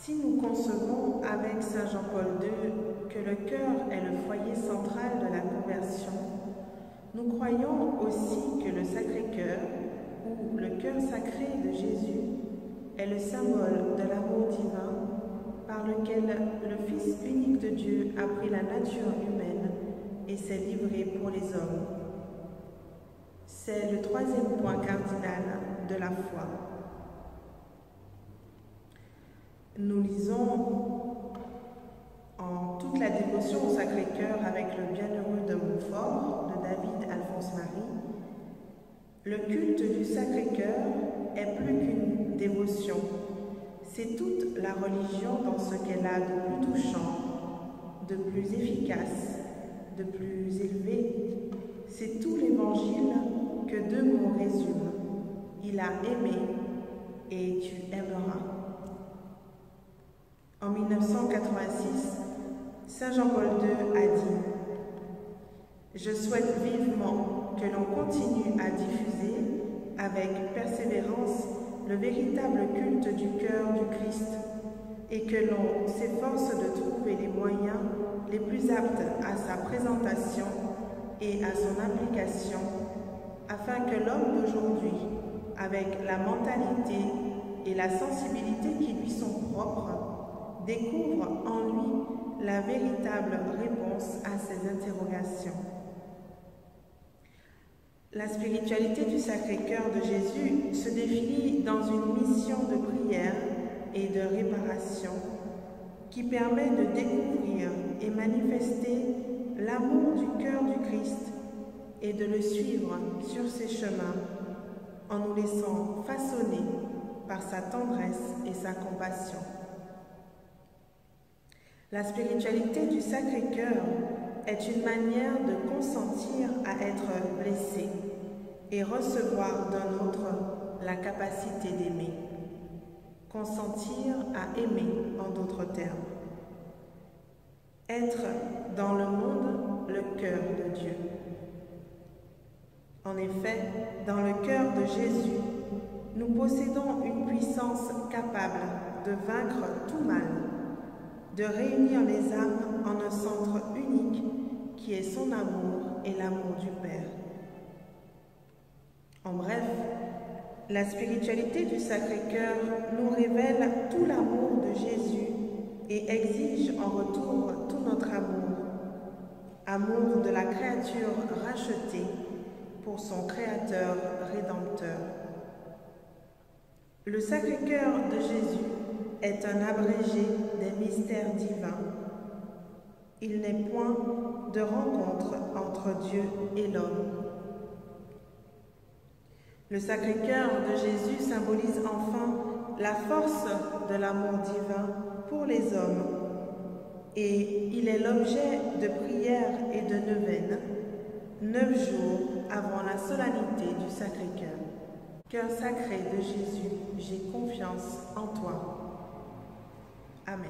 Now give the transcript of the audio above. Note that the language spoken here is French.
Si nous concevons avec Saint Jean-Paul II que le cœur est le foyer central de la conversion, nous croyons aussi que le Sacré-Cœur, ou le cœur sacré de Jésus, est le symbole de l'amour divin par lequel le Fils unique de Dieu a pris la nature humaine et s'est livré pour les hommes. C'est le troisième point cardinal de la foi. Nous lisons en toute la dévotion au Sacré-Cœur avec le Bienheureux de Montfort, de David Alphonse Marie. Le culte du Sacré-Cœur est plus qu'une dévotion. C'est toute la religion dans ce qu'elle a de plus touchant, de plus efficace, de plus élevé. C'est tout l'Évangile que deux mots résument. Il a aimé et tu aimeras. En 1986, Saint Jean-Paul II a dit « Je souhaite vivement que l'on continue à diffuser avec persévérance le véritable culte du cœur du Christ et que l'on s'efforce de trouver les moyens les plus aptes à sa présentation et à son application afin que l'homme d'aujourd'hui, avec la mentalité et la sensibilité qui lui sont propres, découvre en lui la véritable réponse à ses interrogations. La spiritualité du Sacré-Cœur de Jésus se définit dans une mission de prière et de réparation qui permet de découvrir et manifester l'amour du cœur du Christ et de le suivre sur ses chemins en nous laissant façonner par sa tendresse et sa compassion. La spiritualité du Sacré-Cœur est une manière de consentir à être blessé et recevoir d'un autre la capacité d'aimer. Consentir à aimer, en d'autres termes. Être dans le monde le cœur de Dieu. En effet, dans le cœur de Jésus, nous possédons une puissance capable de vaincre tout mal, de réunir les âmes en un centre unique qui est son amour et l'amour du Père. En bref, la spiritualité du Sacré-Cœur nous révèle tout l'amour de Jésus et exige en retour tout notre amour, amour de la créature rachetée pour son Créateur rédempteur. Le Sacré-Cœur de Jésus est un abrégé des mystères divins. Il n'est point de rencontre entre Dieu et l'homme. Le Sacré-Cœur de Jésus symbolise enfin la force de l'amour divin pour les hommes et il est l'objet de prières et de neuvaines 9 jours avant la solennité du Sacré-Cœur. Cœur sacré de Jésus, j'ai confiance en toi. Amen.